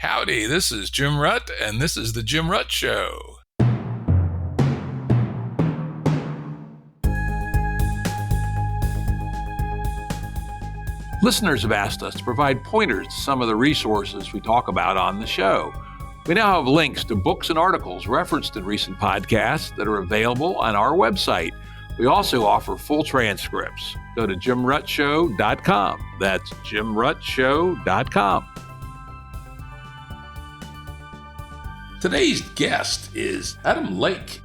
Howdy, this is Jim Rutt, and this is The Jim Rutt Show. Listeners have asked us to provide pointers to some of the resources we talk about on the show. We now have links to books and articles referenced in recent podcasts that are available on our website. We also offer full transcripts. Go to jimruttshow.com. That's jimruttshow.com. Today's guest is Adam Lake.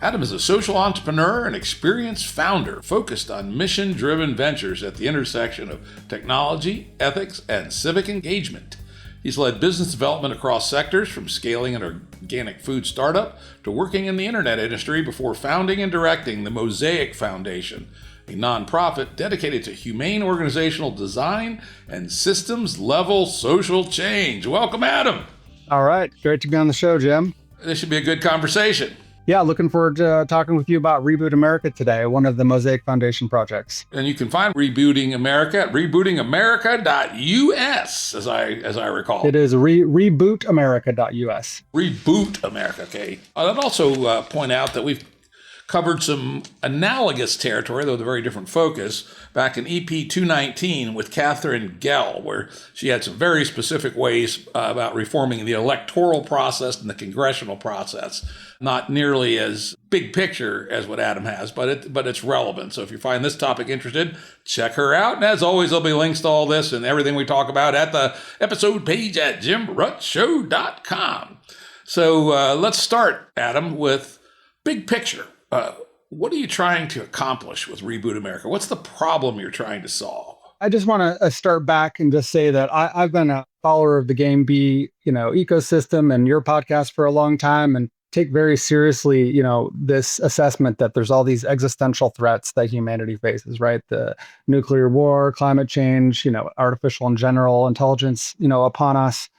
Adam is a social entrepreneur and experienced founder focused on mission-driven ventures at the intersection of technology, ethics, and civic engagement. He's led business development across sectors, from scaling an organic food startup to working in the internet industry before founding and directing the Mosaic Foundation, a nonprofit dedicated to humane organizational design and systems-level social change. Welcome, Adam. All right. Great to be on the show, Jim. This should be a good conversation. Yeah, looking forward to talking with you about Reboot America today, one of the Mosaic Foundation projects. And you can find Rebooting America at rebootingamerica.us, as I recall. It is rebootamerica.us. Reboot America, okay. I'd also point out that we've covered some analogous territory, though with a very different focus, back in EP 219 with Catherine Gell, where she had some very specific ways about reforming the electoral process and the congressional process. Not nearly as big picture as what Adam has, but it's relevant. So if you find this topic interested, check her out. And as always, there'll be links to all this and everything we talk about at the episode page at jimruttshow.com. So let's start, Adam, with big picture. What are you trying to accomplish with Reboot America? What's the problem you're trying to solve? I just want to start back and just say that I've been a follower of the Game B, ecosystem and your podcast for a long time, and take very seriously, this assessment that there's all these existential threats that humanity faces, right? The nuclear war, climate change, artificial and general intelligence, upon us.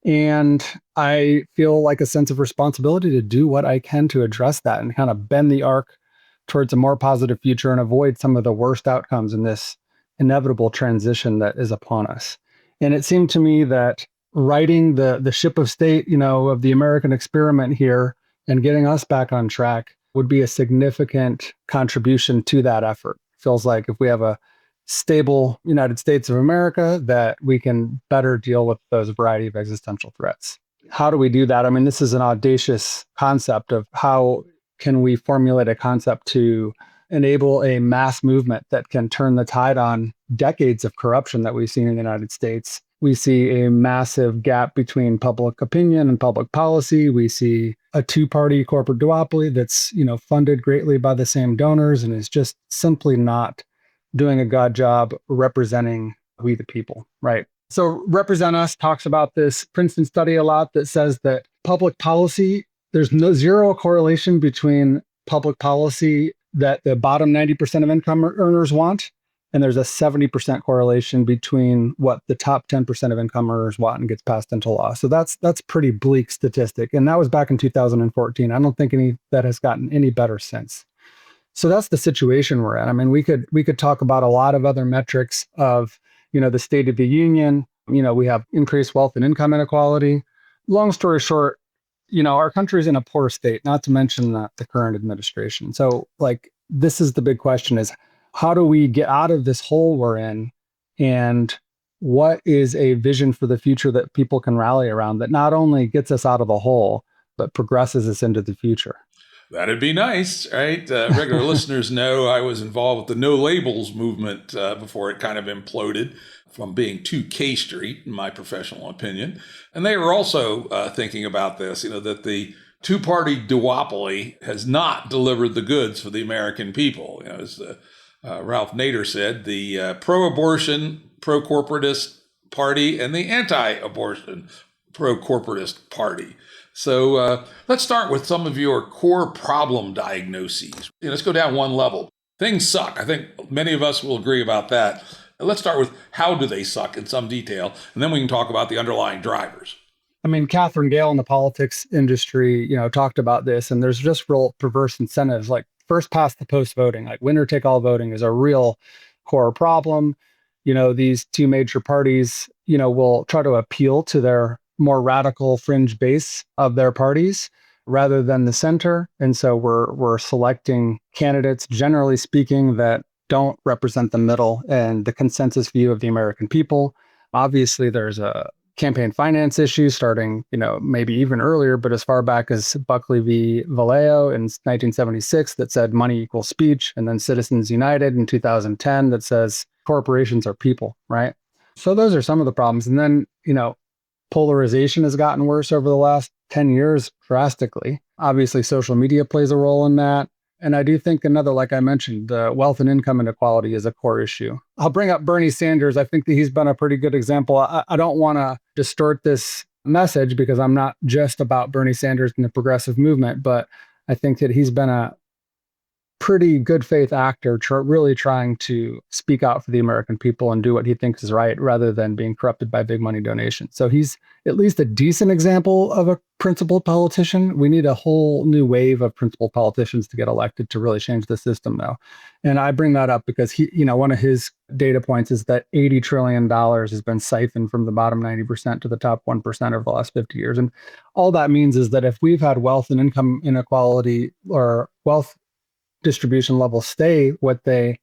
And I feel like a sense of responsibility to do what I can to address that and kind of bend the arc towards a more positive future and avoid some of the worst outcomes in this inevitable transition that is upon us. And it seemed to me that righting the ship of state, of the American experiment here and getting us back on track would be a significant contribution to that effort. Feels like if we have a stable United States of America, that we can better deal with those variety of existential threats. How do we do that? I mean, this is an audacious concept of how can we formulate a concept to enable a mass movement that can turn the tide on decades of corruption that we've seen in the United States. We see a massive gap between public opinion and public policy. We see a two-party corporate duopoly that's, funded greatly by the same donors and is just simply not doing a good job representing we the people, right? So Represent Us talks about this Princeton study a lot that says that public policy, there's zero correlation between public policy that the bottom 90% of income earners want, and there's a 70% correlation between what the top 10% of income earners want and gets passed into law. So that's pretty bleak statistic. And that was back in 2014. I don't think that has gotten any better since. So that's the situation we're in. I mean, we could talk about a lot of other metrics of, the State of the Union. We have increased wealth and income inequality. Long story short, our country's in a poor state, not to mention the current administration. So this is the big question is, how do we get out of this hole we're in? And what is a vision for the future that people can rally around that not only gets us out of the hole, but progresses us into the future? That'd be nice, right? Regular listeners know I was involved with the No Labels movement before it kind of imploded from being too K Street, in my professional opinion. And they were also thinking about this, that the two-party duopoly has not delivered the goods for the American people. As Ralph Nader said, the pro-abortion, pro-corporatist party and the anti-abortion, pro-corporatist party. So let's start with some of your core problem diagnoses. Let's go down one level. Things suck. I think many of us will agree about that. Let's start with how do they suck in some detail, and then we can talk about the underlying drivers. I mean, Catherine Gale in the politics industry, talked about this, and there's just real perverse incentives, like first past the post voting, like winner take all voting is a real core problem. These two major parties, will try to appeal to their more radical fringe base of their parties rather than the center. And so we're selecting candidates, generally speaking, that don't represent the middle and the consensus view of the American people. Obviously, there's a campaign finance issue starting, maybe even earlier, but as far back as Buckley v. Vallejo in 1976 that said money equals speech, and then Citizens United in 2010 that says corporations are people, right? So those are some of the problems. And then, polarization has gotten worse over the last 10 years drastically. Obviously, social media plays a role in that. And I do think another, like I mentioned, the wealth and income inequality is a core issue. I'll bring up Bernie Sanders. I think that he's been a pretty good example. I don't want to distort this message because I'm not just about Bernie Sanders and the progressive movement, but I think that he's been a pretty good faith actor really trying to speak out for the American people and do what he thinks is right rather than being corrupted by big money donations. So he's at least a decent example of a principled politician. We need a whole new wave of principled politicians to get elected to really change the system, though. And I bring that up because one of his data points is that $80 trillion has been siphoned from the bottom 90% to the top 1% over the last 50 years. And all that means is that if we've had wealth and income inequality or wealth distribution levels stay what they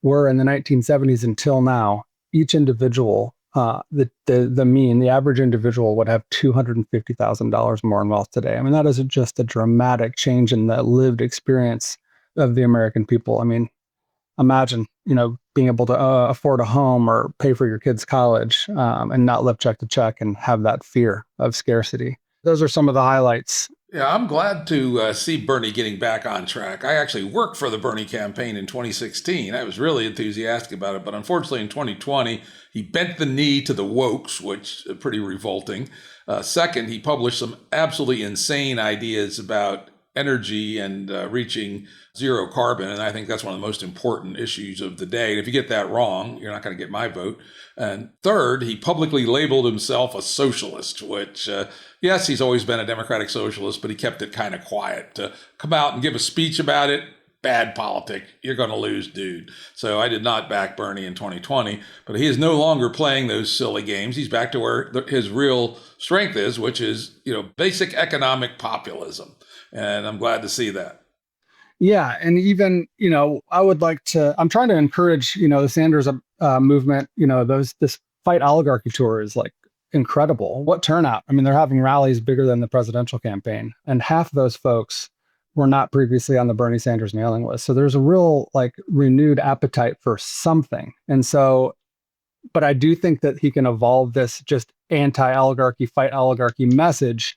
were in the 1970s until now, each individual, the average individual would have $250,000 more in wealth today. I mean, that is just a dramatic change in the lived experience of the American people. I mean, imagine, being able to afford a home or pay for your kids' college and not live check to check and have that fear of scarcity. Those are some of the highlights. Yeah, I'm glad to see Bernie getting back on track. I actually worked for the Bernie campaign in 2016. I was really enthusiastic about it, but unfortunately in 2020, he bent the knee to the wokes, which is pretty revolting. Second, he published some absolutely insane ideas about energy and reaching zero carbon. And I think that's one of the most important issues of the day. And if you get that wrong, you're not going to get my vote. And third, he publicly labeled himself a socialist, which, yes, he's always been a democratic socialist, but he kept it kind of quiet. To come out and give a speech about it, bad politic. You're going to lose, dude. So I did not back Bernie in 2020, but he is no longer playing those silly games. He's back to where his real strength is, which is, basic economic populism. And I'm glad to see that. Yeah. And even, I'm trying to encourage, the Sanders movement, this Fight Oligarchy tour is like incredible. What turnout. I mean, they're having rallies bigger than the presidential campaign. And half of those folks were not previously on the Bernie Sanders mailing list. So there's a real renewed appetite for something. And so, but I do think that he can evolve this just anti-oligarchy, fight oligarchy message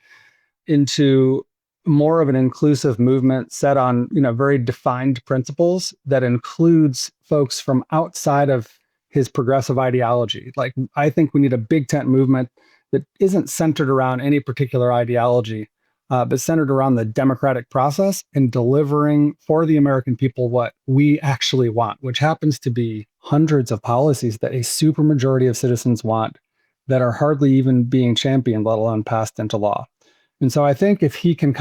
into more of an inclusive movement set on, very defined principles that includes folks from outside of his progressive ideology. I think we need a big tent movement that isn't centered around any particular ideology, but centered around the democratic process and delivering for the American people what we actually want, which happens to be hundreds of policies that a supermajority of citizens want that are hardly even being championed, let alone passed into law. And so I think if he can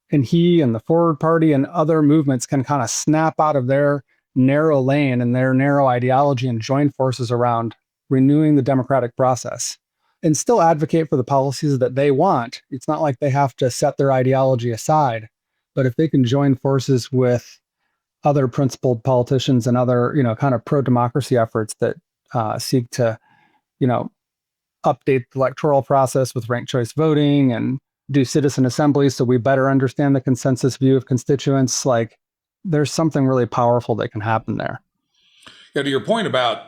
he and the Forward Party and other movements can kind of snap out of their narrow lane and their narrow ideology and join forces around renewing the democratic process and still advocate for the policies that they want. It's not like they have to set their ideology aside, but if they can join forces with other principled politicians and other, kind of pro-democracy efforts that seek to, update the electoral process with ranked choice voting and do citizen assemblies so we better understand the consensus view of constituents, there's something really powerful that can happen there. Yeah, to your point about,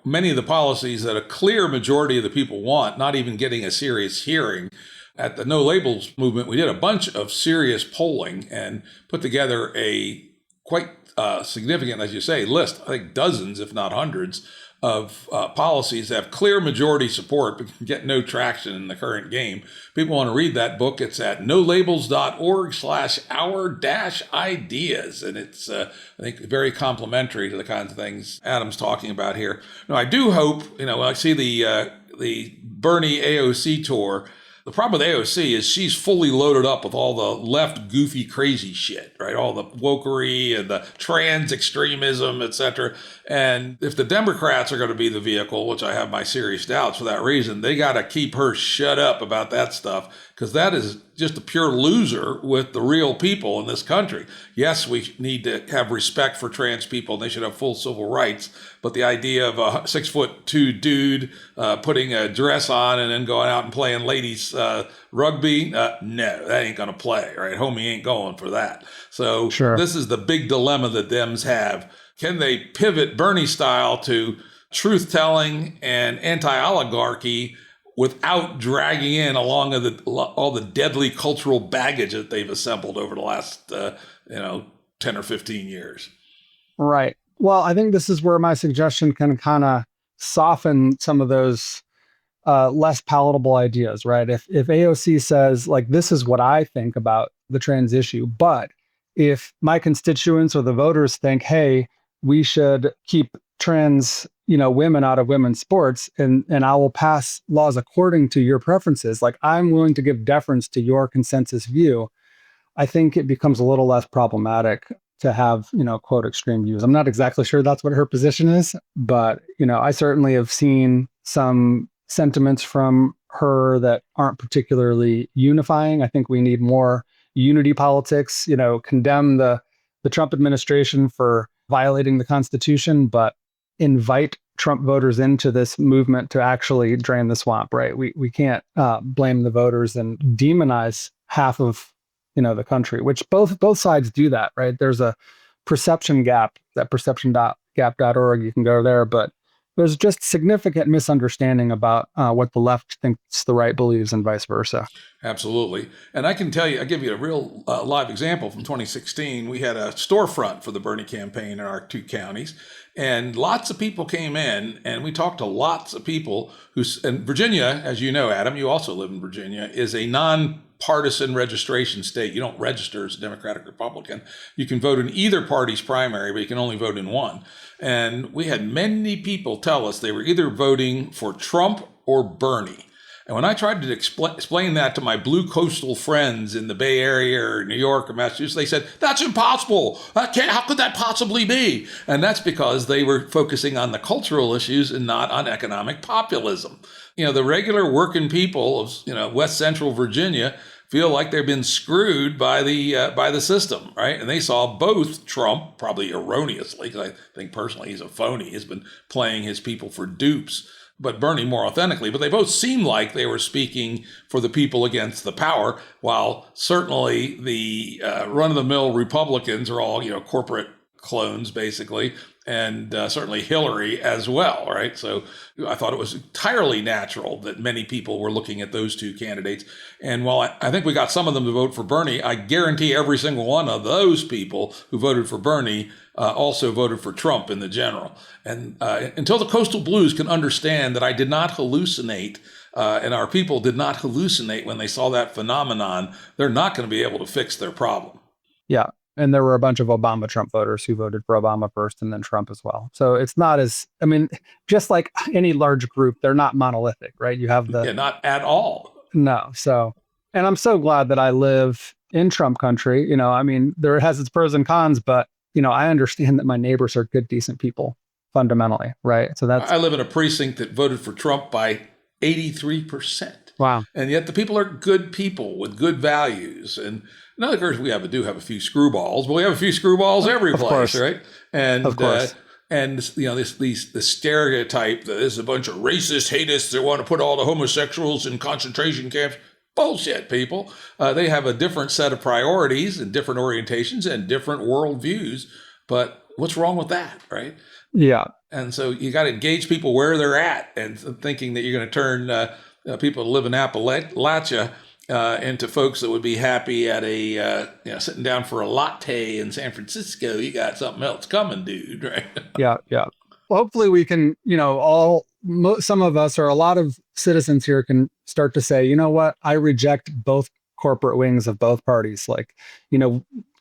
many of the policies that a clear majority of the people want, not even getting a serious hearing. At the No Labels movement, we did a bunch of serious polling and put together a quite significant, as you say, list, I think dozens, if not hundreds, of policies that have clear majority support but can get no traction in the current game. People want to read that book. It's at nolabels.org/our-ideas. And it's, I think, very complimentary to the kinds of things Adam's talking about here. Now, I do hope, when I see the Bernie AOC tour, The problem with AOC is she's fully loaded up with all the left goofy crazy shit, right? All the wokery and the trans extremism, etc. And if the Democrats are going to be the vehicle, which I have my serious doubts for that reason, they got to keep her shut up about that stuff, because that is just a pure loser with the real people in this country. Yes, we need to have respect for trans people. They should have full civil rights. But the idea of a 6'2" dude putting a dress on and then going out and playing ladies rugby, no, that ain't going to play, right? Homie ain't going for that. So Sure. This is the big dilemma that Dems have. Can they pivot Bernie style to truth-telling and anti-oligarchy without dragging in along all the deadly cultural baggage that they've assembled over the last 10 or 15 years? Right. Well, I think this is where my suggestion can kind of soften some of those less palatable ideas, right? If AOC says, like, this is what I think about the trans issue, but if my constituents or the voters think, hey, we should keep trans, women out of women's sports, and I will pass laws according to your preferences, like, I'm willing to give deference to your consensus view, I think it becomes a little less problematic to have, quote, extreme views. I'm not exactly sure that's what her position is, but, I certainly have seen some sentiments from her that aren't particularly unifying. I think we need more unity politics, condemn the Trump administration for violating the Constitution, but invite Trump voters into this movement to actually drain the swamp, right? We can't blame the voters and demonize half of the country, which both sides do that, right? There's a perception gap, that perception.gap.org, you can go there, but there's just significant misunderstanding about what the left thinks the right believes and vice versa. Absolutely. And I can tell you, I'll give you a real live example from 2016. We had a storefront for the Bernie campaign in our 2 counties, and lots of people came in, and we talked to lots of people and Virginia, as you know, Adam, you also live in Virginia, is a non-partisan registration state. You don't register as a Democratic Republican. You can vote in either party's primary, but you can only vote in one. And we had many people tell us they were either voting for Trump or Bernie. And when I tried to explain that to my blue coastal friends in the Bay Area or New York or Massachusetts, they said, that's impossible. How could that possibly be? And that's because they were focusing on the cultural issues and not on economic populism. The regular working people of West Central Virginia feel like they've been screwed by the system, right? And they saw both Trump, probably erroneously, because I think personally he's a phony, has been playing his people for dupes, but Bernie more authentically. But they both seemed like they were speaking for the people against the power, while certainly the run-of-the-mill Republicans are all, corporate clones, basically, and certainly Hillary as well, right? So I thought it was entirely natural that many people were looking at those 2 candidates. And while I think we got some of them to vote for Bernie, I guarantee every single one of those people who voted for Bernie also voted for Trump in the general. And until the Coastal Blues can understand that I did not hallucinate, and our people did not hallucinate when they saw that phenomenon, they're not going to be able to fix their problem. Yeah. And there were a bunch of Obama Trump voters who voted for Obama first and then Trump as well. So it's not just like any large group, they're not monolithic, right? You have not at all. No. So, and I'm so glad that I live in Trump country. There has its pros and cons, but, I understand that my neighbors are good, decent people fundamentally, right? So I live in a precinct that voted for Trump by 83%. Wow. And yet the people are good people with good values. And of course, we do have a few screwballs, but we have a few screwballs every place, right? And of course. This stereotype that there's a bunch of racist hatists that want to put all the homosexuals in concentration camps. Bullshit, people. They have a different set of priorities and different orientations and different worldviews. But what's wrong with that, right? Yeah. And so you got to engage people where they're at, and thinking that you're going to turn people who live in Appalachia into folks that would be happy at a sitting down for a latte in San Francisco. You got something else coming, dude, right? Yeah. Well, hopefully we can, some of us or a lot of citizens here can start to say, you know what, I reject both corporate wings of both parties. Like,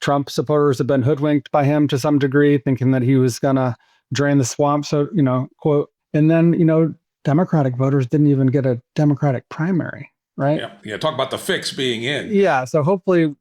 Trump supporters have been hoodwinked by him to some degree, thinking that he was going to drain the swamp. So, quote, and then, Democratic voters didn't even get a Democratic primary. right? Yeah. Yeah. Talk about the fix being in. Yeah. So hopefully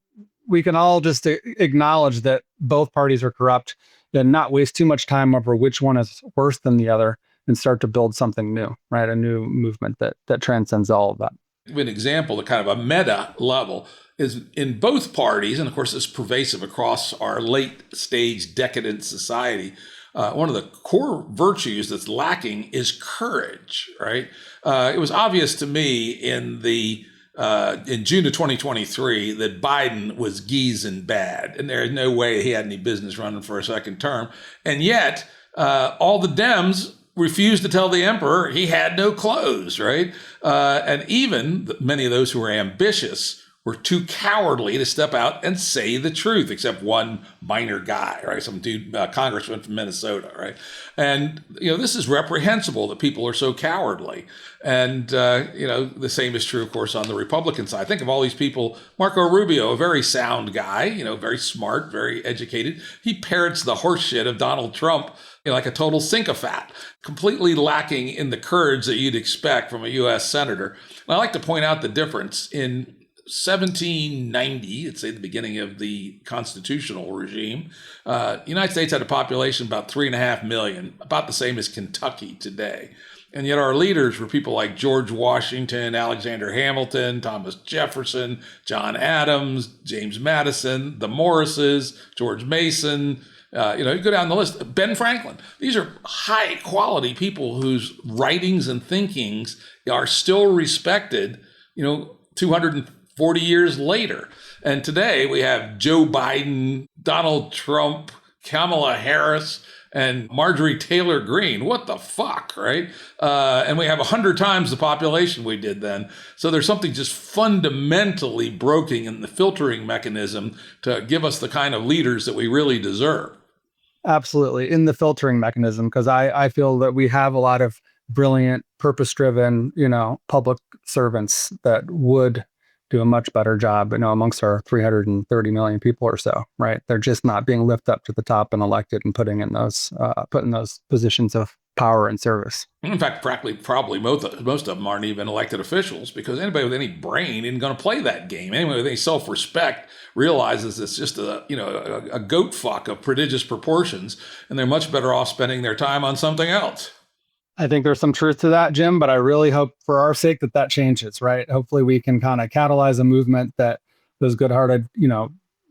we can all just acknowledge that both parties are corrupt and not waste too much time over which one is worse than the other and start to build something new, right? A new movement that transcends all of that. An example, the kind of a meta level, is in both parties, and of course it's pervasive across our late stage decadent society. One of the core virtues that's lacking is courage, right? It was obvious to me in June of 2023 that Biden was geese and bad, and there's no way he had any business running for a second term. And yet, all the Dems refused to tell the emperor he had no clothes, right? And even many of those who were ambitious were too cowardly to step out and say the truth, except one minor guy, right? Some dude, congressman from Minnesota, right? And, this is reprehensible that people are so cowardly. And, the same is true, of course, on the Republican side. Think of all these people. Marco Rubio, a very sound guy, very smart, very educated. He parrots the horse shit of Donald Trump, like a total sycophant, completely lacking in the courage that you'd expect from a U.S. senator. And I like to point out the difference. In 1790, let's say the beginning of the constitutional regime, the United States had a population about 3.5 million, about the same as Kentucky today. And yet our leaders were people like George Washington, Alexander Hamilton, Thomas Jefferson, John Adams, James Madison, the Morrises, George Mason. You go down the list. Ben Franklin. These are high quality people whose writings and thinkings are still respected, 240 years later. And today we have Joe Biden, Donald Trump, Kamala Harris, and Marjorie Taylor Greene. What the fuck, right? And we have 100 times the population we did then. So there's something just fundamentally broken in the filtering mechanism to give us the kind of leaders that we really deserve. Absolutely. In the filtering mechanism, because I feel that we have a lot of brilliant, purpose-driven, public servants that would do a much better job, amongst our 330 million people or so, right? They're just not being lifted up to the top and elected and put in those positions of power and service. In fact, probably most of them aren't even elected officials, because anybody with any brain isn't going to play that game. Anybody with any self-respect realizes it's just a goat fuck of prodigious proportions, and they're much better off spending their time on something else. I think there's some truth to that, Jim, but I really hope for our sake that changes, right? Hopefully we can kind of catalyze a movement that those good-hearted,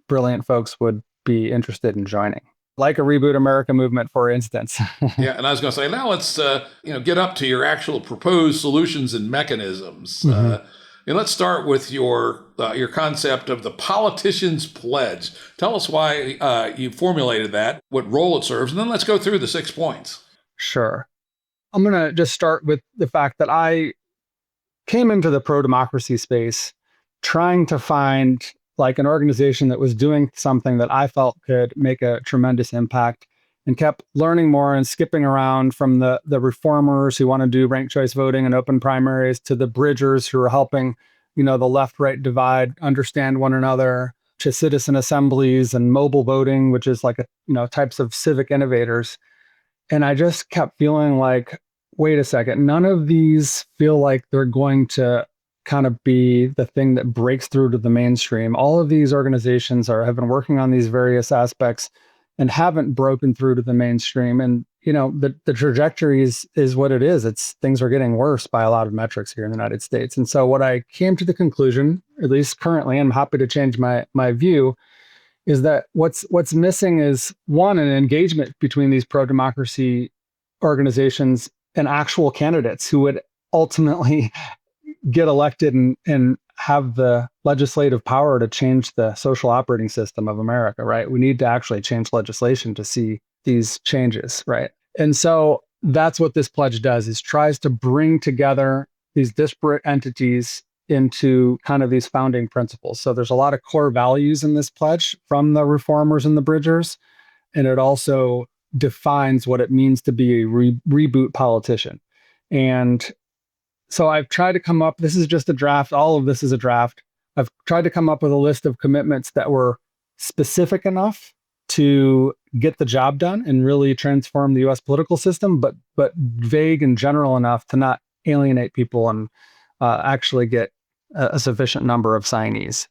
brilliant folks would be interested in joining. Like a Reboot America movement, for instance. Yeah, and I was going to say, now let's get up to your actual proposed solutions and mechanisms. Mm-hmm. And let's start with your concept of the politician's pledge. Tell us why you formulated that, what role it serves, and then let's go through the 6 points. Sure. I'm going to just start with the fact that I came into the pro-democracy space trying to find like an organization that was doing something that I felt could make a tremendous impact, and kept learning more and skipping around from the reformers who want to do ranked choice voting and open primaries to the bridgers who are helping, the left-right divide understand one another, to citizen assemblies and mobile voting, which is like types of civic innovators. And I just kept feeling like, wait a second, none of these feel like they're going to kind of be the thing that breaks through to the mainstream. All of these organizations have been working on these various aspects and haven't broken through to the mainstream. And, the trajectory is what it is. Things are getting worse by a lot of metrics here in the United States. And so what I came to the conclusion, at least currently, and I'm happy to change my view, is that what's missing is, one, an engagement between these pro-democracy organizations and actual candidates who would ultimately get elected and have the legislative power to change the social operating system of America, right? We need to actually change legislation to see these changes, right? And so that's what this pledge does, is tries to bring together these disparate entities into kind of these founding principles. So there's a lot of core values in this pledge from the reformers and the bridgers, and it also defines what it means to be a reboot politician. And so I've tried to come up, this is just a draft, all of this is a draft. I've tried to come up with a list of commitments that were specific enough to get the job done and really transform the US political system, but vague and general enough to not alienate people and actually get a sufficient number of signees.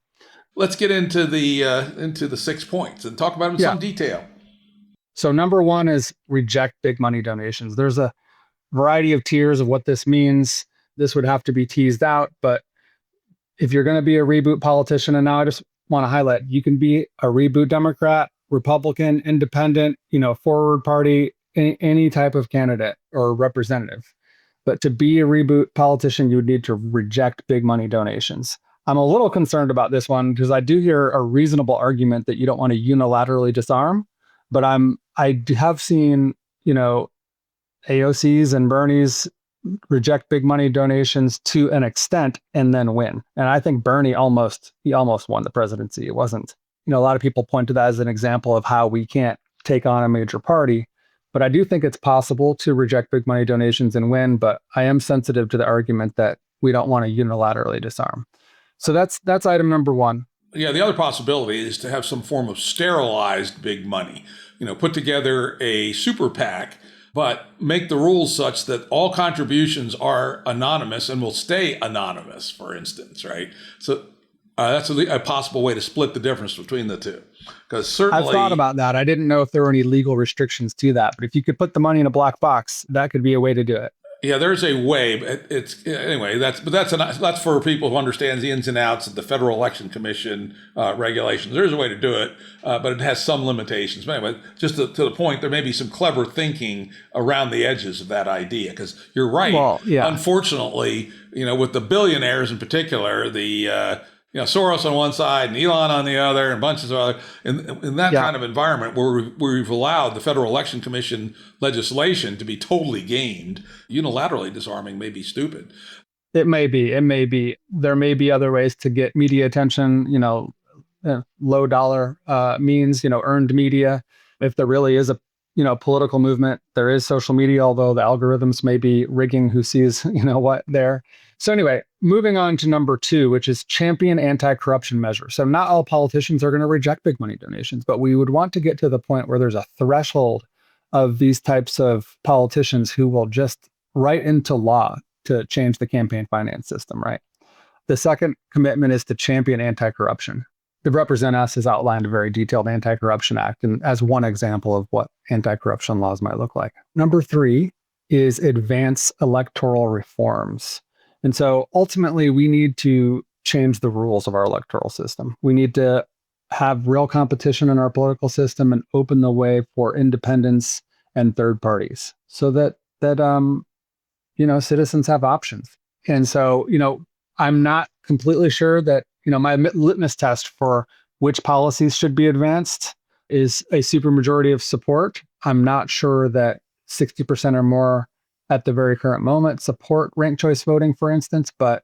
Let's get into the 6 points and talk about them in some detail. So number one is reject big money donations. There's a variety of tiers of what this means. This would have to be teased out, but if you're going to be a reboot politician, and now I just want to highlight, you can be a reboot Democrat, Republican, independent, forward party, any type of candidate or representative. But to be a reboot politician, you would need to reject big money donations. I'm a little concerned about this one because I do hear a reasonable argument that you don't want to unilaterally disarm, but I have seen, AOCs and Bernie's reject big money donations to an extent and then win. And I think Bernie almost won the presidency. It wasn't, a lot of people point to that as an example of how we can't take on a major party. But I do think it's possible to reject big money donations and win. But I am sensitive to the argument that we don't want to unilaterally disarm. So that's item number one. Yeah, the other possibility is to have some form of sterilized big money. Put together a super PAC, but make the rules such that all contributions are anonymous and will stay anonymous, for instance, right? So that's a possible way to split the difference between the two. Because certainly, I've thought about that. I didn't know if there were any legal restrictions to that, but if you could put the money in a black box, that could be a way to do it. Yeah, there's a way. That's for people who understand the ins and outs of the Federal Election Commission regulations. There's a way to do it, but it has some limitations. But anyway, just to the point, there may be some clever thinking around the edges of that idea. Because you're right. Well, yeah. Unfortunately, with the billionaires in particular, the Soros on one side and Elon on the other, and bunches of other. In that kind of environment where we've allowed the Federal Election Commission legislation to be totally gamed, unilaterally disarming may be stupid. It may be. There may be other ways to get media attention, low dollar means, earned media. If there really is a political movement, there is social media, although the algorithms may be rigging who sees, what there. So anyway, moving on to number two, which is champion anti-corruption measures. So not all politicians are going to reject big money donations, but we would want to get to the point where there's a threshold of these types of politicians who will just write into law to change the campaign finance system, right? The second commitment is to champion anti-corruption. The Represent Us has outlined a very detailed anti-corruption act and as one example of what anti-corruption laws might look like. Number three is advance electoral reforms. And so ultimately, we need to change the rules of our electoral system. We need to have real competition in our political system and open the way for independents and third parties so that citizens have options. And so, I'm not completely sure that, my litmus test for which policies should be advanced is a supermajority of support. I'm not sure that 60% or more at the very current moment support ranked choice voting, for instance, but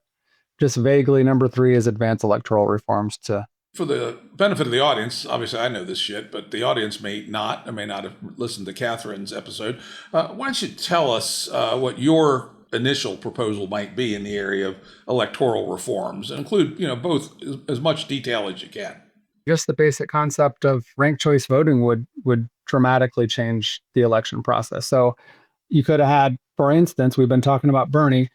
just vaguely, number three is advance electoral reforms to. For the benefit of the audience, obviously I know this shit, but the audience may not have listened to Catherine's episode. Why don't you tell us what your initial proposal might be in the area of electoral reforms, and include, both as much detail as you can. Just the basic concept of ranked choice voting would dramatically change the election process. So you could have had, for instance, we've been talking about Bernie,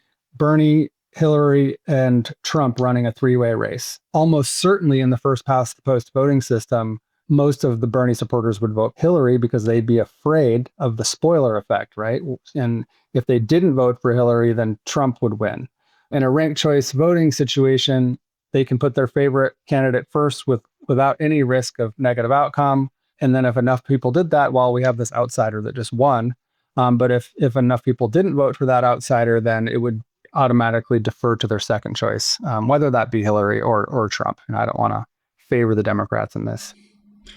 Hillary, and Trump running a three-way race. Almost certainly in the first past the post voting system, most of the Bernie supporters would vote Hillary because they'd be afraid of the spoiler effect, right? And if they didn't vote for Hillary, then Trump would win. In a ranked choice voting situation, they can put their favorite candidate first without any risk of negative outcome. And then if enough people did that, well, we have this outsider that just won. But if enough people didn't vote for that outsider, then it would automatically defer to their second choice, whether that be Hillary or Trump. And I don't want to favor the Democrats in this.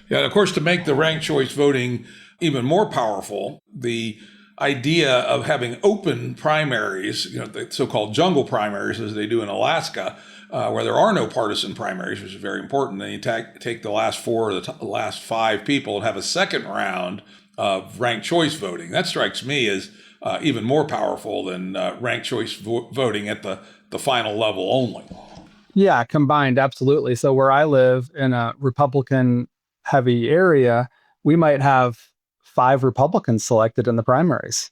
Yeah, and of course, to make the ranked choice voting even more powerful, the idea of having open primaries, the so-called jungle primaries, as they do in Alaska, where there are no partisan primaries, which is very important. Then you take the last four or the last five people and have a second round of ranked choice voting. That strikes me as even more powerful than ranked choice voting at the final level only. Yeah, combined, absolutely. So where I live in a Republican-heavy area, we might have 5 Republicans selected in the primaries,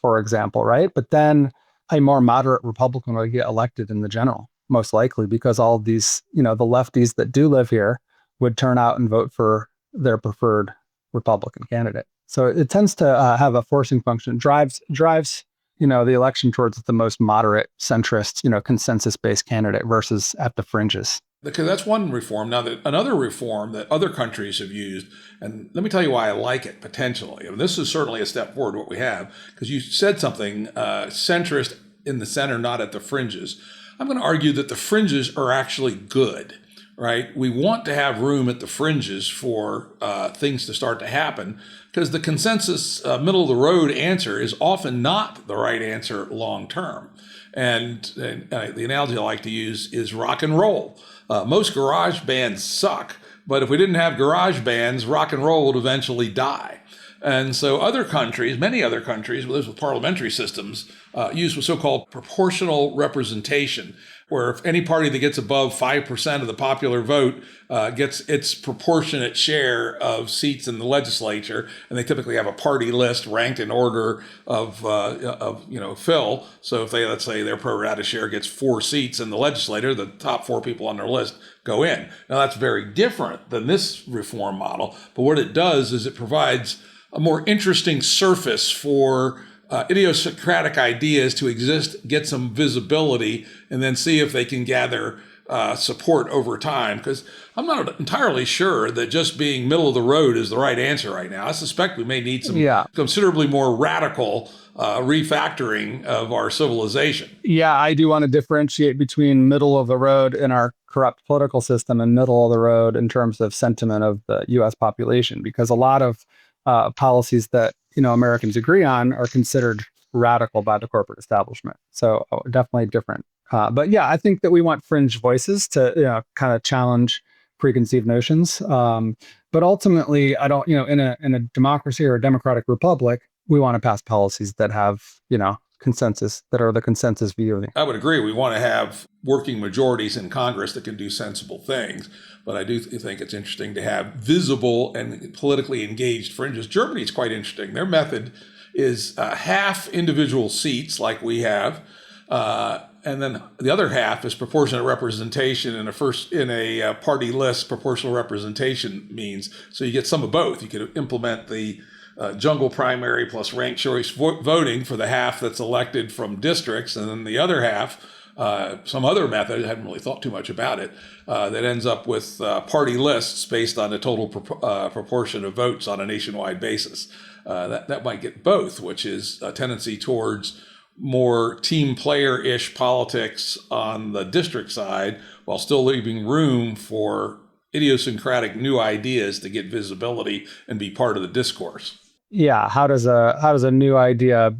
for example, right? But then a more moderate Republican will get elected in the general. most likely, because all of these, the lefties that do live here would turn out and vote for their preferred Republican candidate. So it tends to have a forcing function, drives the election towards the most moderate, centrist, consensus-based candidate versus at the fringes. Because that's one reform. Now, another reform that other countries have used, and let me tell you why I like it potentially. I mean, this is certainly a step forward what we have, because you said something centrist in the center, not at the fringes. I'm going to argue that the fringes are actually good, right? We want to have room at the fringes for things to start to happen, because the consensus middle of the road answer is often not the right answer long term. And the analogy I like to use is rock and roll. Most garage bands suck, but if we didn't have garage bands, rock and roll would eventually die. And so many other countries, with parliamentary systems, use what's so-called proportional representation, where if any party that gets above 5% of the popular vote gets its proportionate share of seats in the legislature, and they typically have a party list ranked in order of fill. So if let's say their pro rata share gets 4 seats in the legislature, the top 4 people on their list go in. Now that's very different than this reform model, but what it does is it provides a more interesting surface for idiosyncratic ideas to exist, get some visibility, and then see if they can gather support over time. Because I'm not entirely sure that just being middle of the road is the right answer right now. I suspect we may need some considerably more radical refactoring of our civilization. Yeah, I do want to differentiate between middle of the road in our corrupt political system and middle of the road in terms of sentiment of the U.S. population, because a lot of policies that Americans agree on are considered radical by the corporate establishment. So definitely different. But yeah, I think that we want fringe voices to kind of challenge preconceived notions. But ultimately, I don't, in a democracy or a democratic republic, we want to pass policies that have consensus, that are the consensus view. I would agree. We want to have working majorities in Congress that can do sensible things. But I do think it's interesting to have visible and politically engaged fringes. Germany is quite interesting. Their method is half individual seats like we have, and then the other half is proportionate representation in a party list. Proportional representation means so you get some of both. You could implement the jungle primary plus ranked choice voting for the half that's elected from districts, and then the other half, some other method, I haven't really thought too much about it, that ends up with party lists based on the total proportion of votes on a nationwide basis. That might get both, which is a tendency towards more team player-ish politics on the district side, while still leaving room for idiosyncratic new ideas to get visibility and be part of the discourse. Yeah, how does a new idea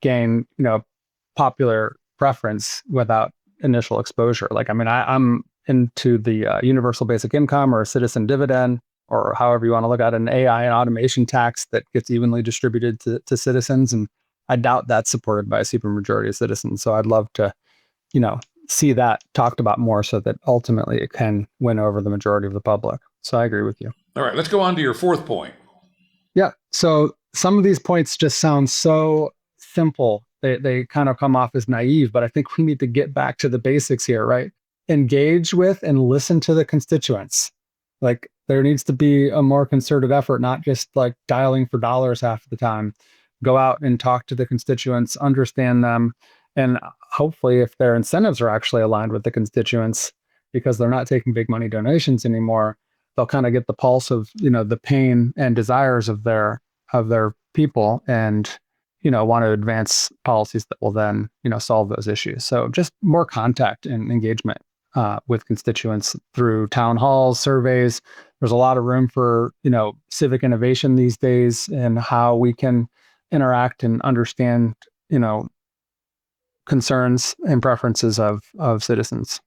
gain popular preference without initial exposure? Like, I mean, I'm into the universal basic income or a citizen dividend, or however you want to look at it, an AI and automation tax that gets evenly distributed to citizens, and I doubt that's supported by a supermajority of citizens. So I'd love to, see that talked about more so that ultimately it can win over the majority of the public. So I agree with you. All right, let's go on to your fourth point. Yeah. So some of these points just sound so simple. They kind of come off as naive, but I think we need to get back to the basics here, right? Engage with and listen to the constituents. Like, there needs to be a more concerted effort, not just like dialing for dollars half the time. Go out and talk to the constituents, understand them, and hopefully if their incentives are actually aligned with the constituents, because they're not taking big money donations anymore, they'll kind of get the pulse of, the pain and desires of their people, and, want to advance policies that will then, solve those issues. So just more contact and engagement with constituents through town halls, surveys. There's a lot of room for, civic innovation these days and how we can interact and understand, concerns and preferences of citizens.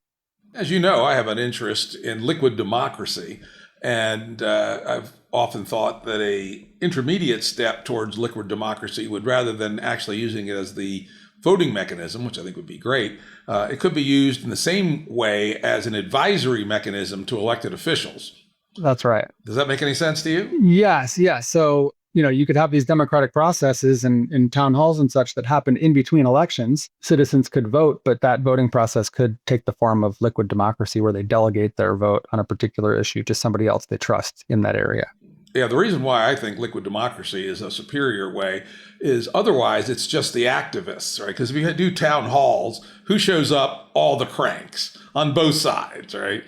As you know, I have an interest in liquid democracy, and I've often thought that a intermediate step towards liquid democracy would, rather than actually using it as the voting mechanism, which I think would be great, it could be used in the same way as an advisory mechanism to elected officials. That's right. Does that make any sense to you? Yes. So you could have these democratic processes in town halls and such that happen in between elections. Citizens could vote, but that voting process could take the form of liquid democracy where they delegate their vote on a particular issue to somebody else they trust in that area. Yeah, the reason why I think liquid democracy is a superior way is otherwise it's just the activists, right? Because if you do town halls, who shows up? All the cranks on both sides, right?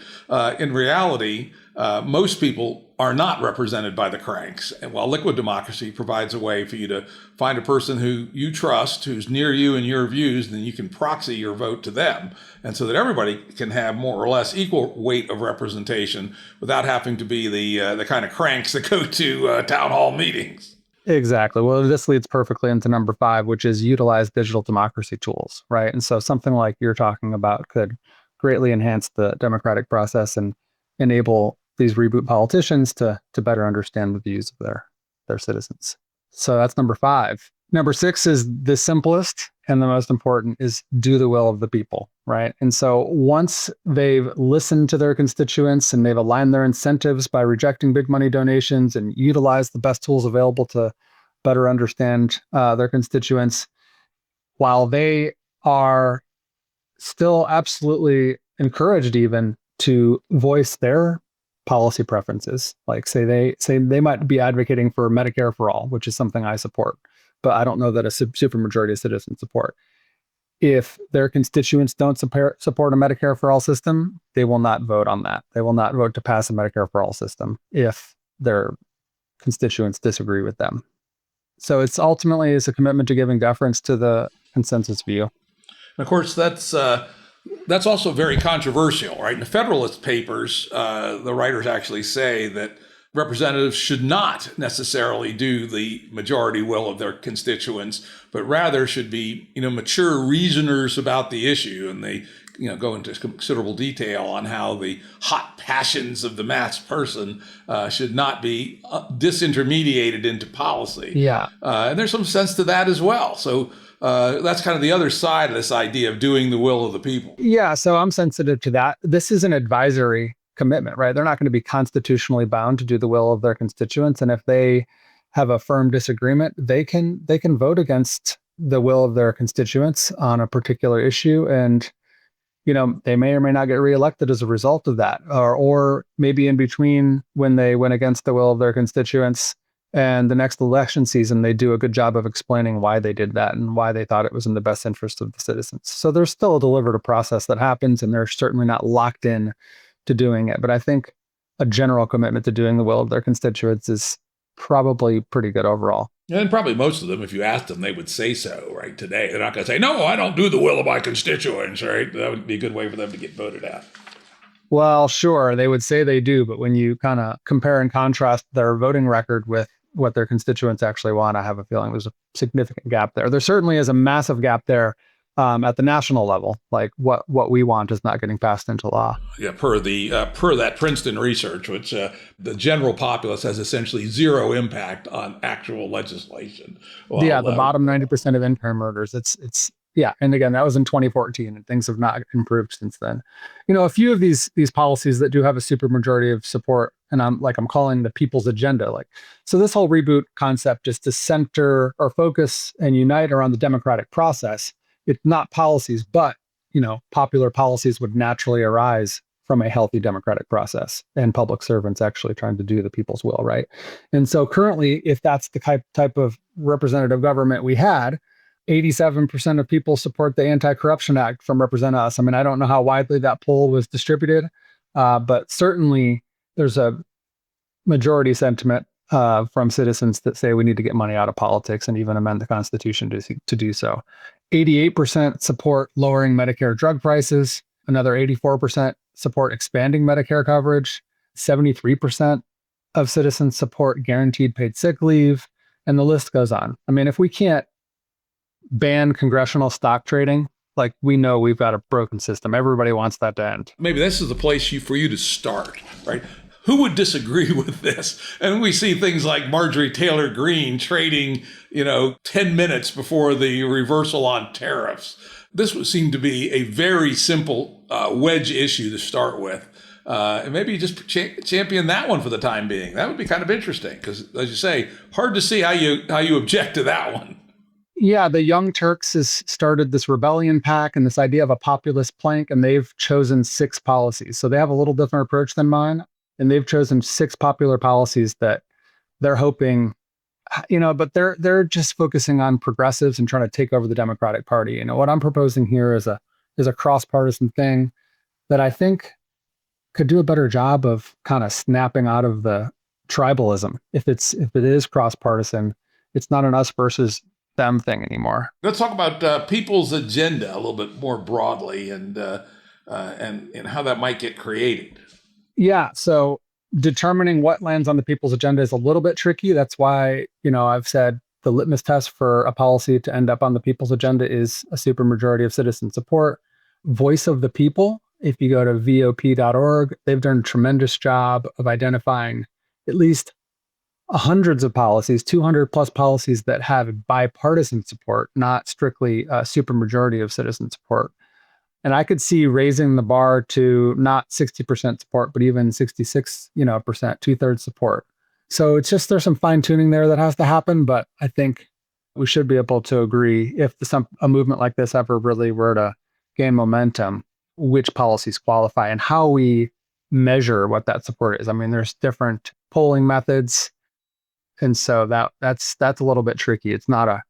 In reality, most people are not represented by the cranks. And while liquid democracy provides a way for you to find a person who you trust, who's near you and your views, then you can proxy your vote to them. And so that everybody can have more or less equal weight of representation without having to be the kind of cranks that go to town hall meetings. Exactly. Well, this leads perfectly into number 5, which is utilize digital democracy tools, right? And so something like you're talking about could greatly enhance the democratic process and enable these reboot politicians to better understand the views of their citizens. So that's number 5. Number 6 is the simplest and the most important, is do the will of the people, right? And so once they've listened to their constituents and they've aligned their incentives by rejecting big money donations and utilized the best tools available to better understand their constituents, while they are still absolutely encouraged even to voice their policy preferences, like say they might be advocating for Medicare for all, which is something I support, but I don't know that a supermajority of citizens support. If their constituents don't support a Medicare for all system, they will not vote on that. They will not vote to pass a Medicare for all system if their constituents disagree with them. So it's ultimately is a commitment to giving deference to the consensus view. And of course, that's also very controversial, right? In the Federalist Papers, the writers actually say that representatives should not necessarily do the majority will of their constituents, but rather should be, mature reasoners about the issue. And they, go into considerable detail on how the hot passions of the mass person should not be disintermediated into policy. Yeah. And there's some sense to that as well. So that's kind of the other side of this idea of doing the will of the people. Yeah, so I'm sensitive to that. This is an advisory commitment, right? They're not going to be constitutionally bound to do the will of their constituents. And if they have a firm disagreement, they can vote against the will of their constituents on a particular issue. And, they may or may not get reelected as a result of that. Or maybe in between, when they went against the will of their constituents, and the next election season, they do a good job of explaining why they did that and why they thought it was in the best interest of the citizens. So there's still a deliberative process that happens, and they're certainly not locked in to doing it. But I think a general commitment to doing the will of their constituents is probably pretty good overall. And probably most of them, if you asked them, they would say so, right, today. They're not going to say, no, I don't do the will of my constituents, right? That would be a good way for them to get voted out. Well, sure, they would say they do, but when you kind of compare and contrast their voting record with what their constituents actually want, I have a feeling there's a significant gap there. There certainly is a massive gap there at the national level. Like what we want is not getting passed into law. Yeah, per that Princeton research, which the general populace has essentially zero impact on actual legislation. Well, the bottom 90% of intern murders. It's yeah, and again, that was in 2014, and things have not improved since then. A few of these policies that do have a supermajority of support, and I'm calling the people's agenda. So this whole reboot concept is to center or focus and unite around the democratic process. It's not policies, but popular policies would naturally arise from a healthy democratic process and public servants actually trying to do the people's will, right? And so currently, if that's the type of representative government we had, 87% of people support the Anti-Corruption Act from Represent Us. I mean, I don't know how widely that poll was distributed, but certainly there's a majority sentiment from citizens that say we need to get money out of politics and even amend the Constitution to do so. 88% support lowering Medicare drug prices. Another 84% support expanding Medicare coverage. 73% of citizens support guaranteed paid sick leave. And the list goes on. I mean, if we can't ban congressional stock trading, we know we've got a broken system. Everybody wants that to end. Maybe this is the place for you to start, right? Who would disagree with this? And we see things like Marjorie Taylor Greene trading, 10 minutes before the reversal on tariffs. This would seem to be a very simple wedge issue to start with. And maybe you just champion that one for the time being. That would be kind of interesting because, as you say, hard to see how you object to that one. Yeah, the Young Turks has started this rebellion pack and this idea of a populist plank, and they've chosen 6 policies. So they have a little different approach than mine, and they've chosen 6 popular policies that they're hoping, but they're just focusing on progressives and trying to take over the Democratic Party. What I'm proposing here is a cross-partisan thing that I think could do a better job of kind of snapping out of the tribalism. If it is cross-partisan, it's not an us versus them thing anymore. Let's talk about people's agenda a little bit more broadly and how that might get created. Yeah. So determining what lands on the people's agenda is a little bit tricky. That's why, I've said the litmus test for a policy to end up on the people's agenda is a supermajority of citizen support. Voice of the people, if you go to VOP.org, they've done a tremendous job of identifying at least hundreds of policies, 200 plus policies that have bipartisan support, not strictly a supermajority of citizen support. And I could see raising the bar to not 60% support, but even 66%, 2/3 support. So it's just, there's some fine tuning there that has to happen. But I think we should be able to agree if a movement like this ever really were to gain momentum, which policies qualify and how we measure what that support is. I mean, there's different polling methods. And so that's a little bit tricky. It's not a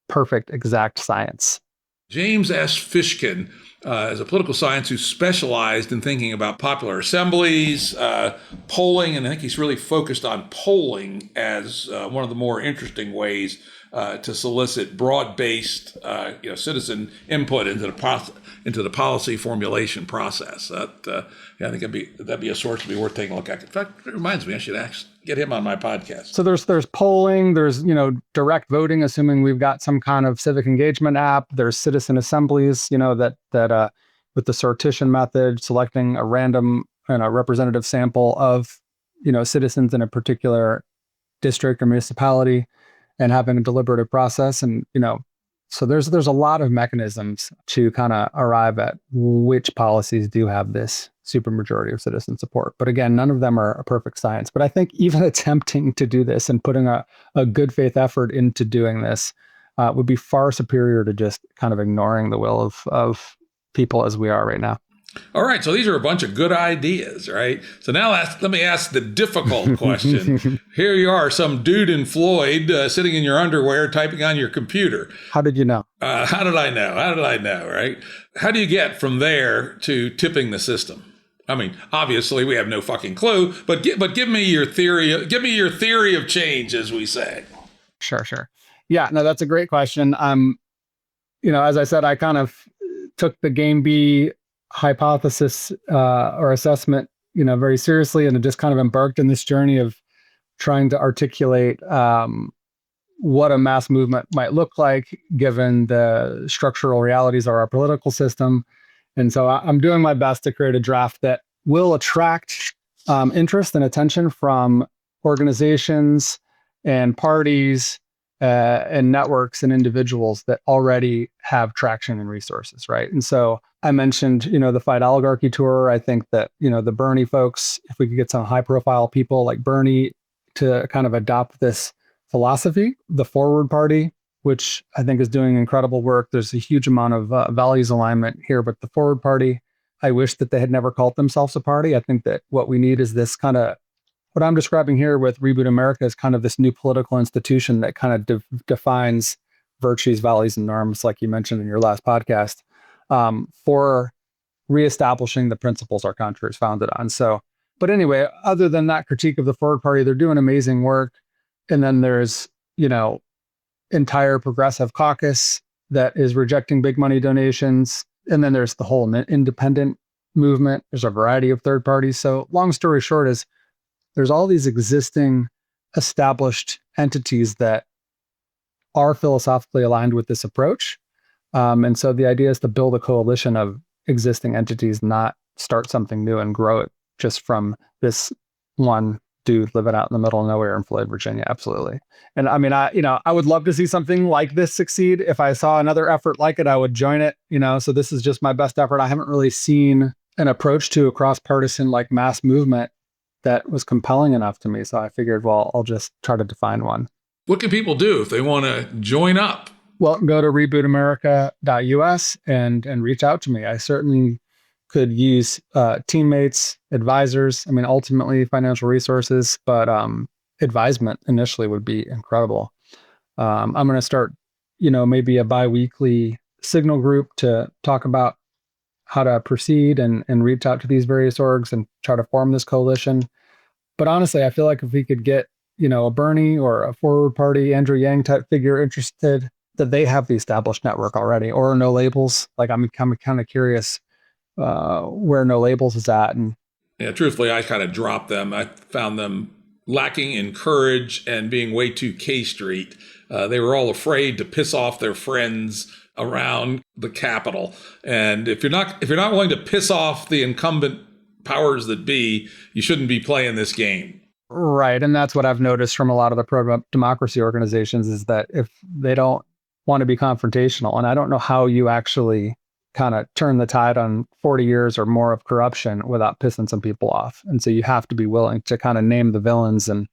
perfect, exact science. James S. Fishkin is a political scientist who specialized in thinking about popular assemblies, polling, and I think he's really focused on polling as one of the more interesting ways to solicit broad-based, citizen input into the policy formulation process. I think that'd be a source to be worth taking a look at. In fact, it reminds me, I should actually get him on my podcast. So there's polling, there's direct voting, assuming we've got some kind of civic engagement app. There's citizen assemblies, that with the sortition method, selecting a random and a representative sample of citizens in a particular district or municipality, and having a deliberative process. And so there's a lot of mechanisms to kind of arrive at which policies do have this supermajority of citizen support. But again, none of them are a perfect science. But I think even attempting to do this and putting a good faith effort into doing this would be far superior to just kind of ignoring the will of people as we are right now. All right, so these are a bunch of good ideas, right? So now let me ask the difficult question. Here you are, some dude in Floyd sitting in your underwear typing on your computer. How did you know? How did I know, right? How do you get from there to tipping the system? I mean, obviously we have no fucking clue, but give me your theory. Give me your theory of change, as we say. Sure. Yeah, no, that's a great question. As I said, I kind of took the Game B hypothesis or assessment, very seriously, and just kind of embarked in this journey of trying to articulate what a mass movement might look like given the structural realities of our political system. And so I'm doing my best to create a draft that will attract interest and attention from organizations and parties and networks and individuals that already have traction and resources, right? And so I mentioned, the Fight Oligarchy Tour. I think that, the Bernie folks, if we could get some high profile people like Bernie to kind of adopt this philosophy, the Forward Party, which I think is doing incredible work. There's a huge amount of values alignment here, but the Forward Party, I wish that they had never called themselves a party. I think that what we need is this kind of, what I'm describing here with Reboot America is kind of this new political institution that kind of defines virtues, values, and norms, like you mentioned in your last podcast, for reestablishing the principles our country is founded on. So, but anyway, other than that critique of the Forward Party, they're doing amazing work. And then there's, entire progressive caucus that is rejecting big money donations. And then there's the whole independent movement. There's a variety of third parties. So long story short is there's all these existing established entities that are philosophically aligned with this approach. And so the idea is to build a coalition of existing entities, not start something new and grow it just from this one dude living out in the middle of nowhere in Floyd, Virginia. Absolutely. And I mean, I would love to see something like this succeed. If I saw another effort like it, I would join it, so this is just my best effort. I haven't really seen an approach to a cross-partisan like mass movement that was compelling enough to me. So I figured, well, I'll just try to define one. What can people do if they want to join up? Well, go to rebootamerica.us and reach out to me. I certainly could use teammates, advisors. I mean, ultimately financial resources, but advisement initially would be incredible. I'm going to start, maybe a bi-weekly signal group to talk about how to proceed and reach out to these various orgs and try to form this coalition. But honestly, I feel like if we could get, a Bernie or a Forward Party, Andrew Yang type figure interested, that they have the established network already, or No Labels. Like I'm kind of curious where No Labels is at. And yeah, truthfully, I kind of dropped them. I found them lacking in courage and being way too K Street. They were all afraid to piss off their friends around the Capitol. And if you're not willing to piss off the incumbent powers that be, you shouldn't be playing this game. Right. And that's what I've noticed from a lot of the pro-democracy organizations is that if they don't want to be confrontational, and I don't know how you actually kind of turn the tide on 40 years or more of corruption without pissing some people off. And so you have to be willing to kind of name the villains and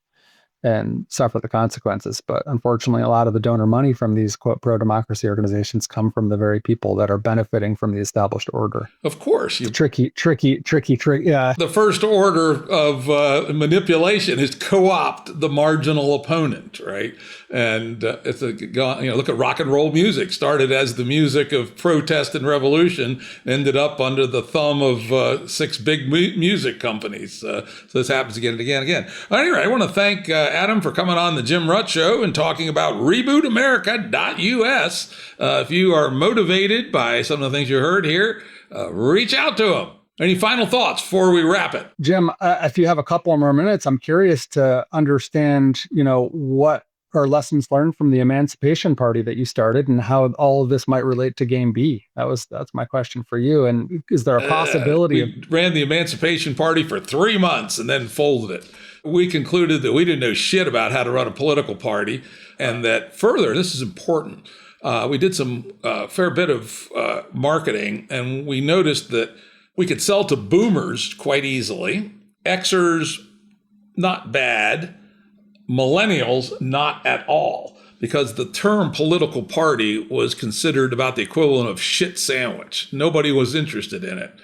suffer the consequences. But unfortunately, a lot of the donor money from these, quote, pro-democracy organizations come from the very people that are benefiting from the established order. Of course. Tricky. Yeah. The first order of manipulation is co-opt the marginal opponent, right? And look at rock and roll music. Started as the music of protest and revolution, ended up under the thumb of 6 big music companies. So this happens again and again and again. Anyway, I want to thank Adam for coming on the Jim Rutt Show and talking about rebootamerica.us. If you are motivated by some of the things you heard here, reach out to him. Any final thoughts before we wrap it? Jim, if you have a couple more minutes, I'm curious to understand, what are lessons learned from the Emancipation Party that you started and how all of this might relate to Game B. That's my question for you. And is there a possibility we ran the Emancipation Party for 3 months and then folded it. We concluded that we didn't know shit about how to run a political party, and that further, this is important, we did some fair bit of marketing, and we noticed that we could sell to boomers quite easily, Xers not bad, millennials not at all, because the term political party was considered about the equivalent of shit sandwich. Nobody was interested in it.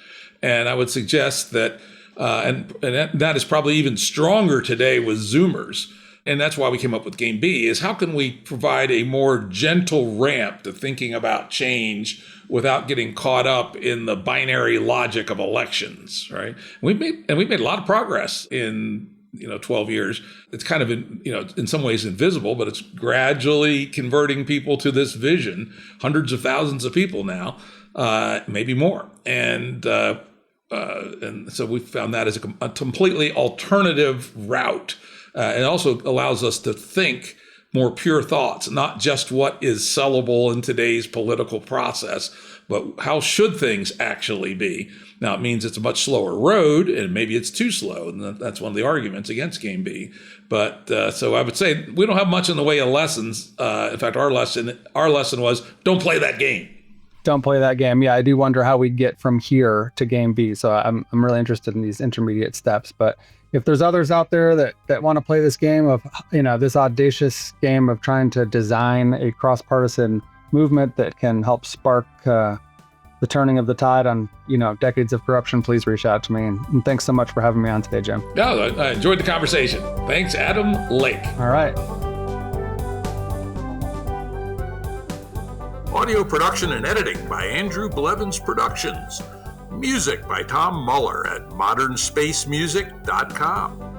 And I would suggest that and that is probably even stronger today with Zoomers. And that's why we came up with Game B, is how can we provide a more gentle ramp to thinking about change without getting caught up in the binary logic of elections, right? We've made a lot of progress in 12 years. It's kind of in some ways invisible, but it's gradually converting people to this vision. Hundreds of thousands of people now, maybe more. And so we found that as a completely alternative route. It also allows us to think more pure thoughts, not just what is sellable in today's political process, but how should things actually be. Now, it means it's a much slower road, and maybe it's too slow, and that's one of the arguments against Game B. But so I would say we don't have much in the way of lessons. In fact, our lesson was don't play that game. Don't play that game. Yeah, I do wonder how we get from here to Game B. So I'm really interested in these intermediate steps. But if there's others out there that want to play this game of, this audacious game of trying to design a cross-partisan movement that can help spark the turning of the tide on, decades of corruption, please reach out to me. And thanks so much for having me on today, Jim. No, I enjoyed the conversation. Thanks, Adam Lake. All right. Audio production and editing by Andrew Blevins Productions. Music by Tom Muller at modernspacemusic.com.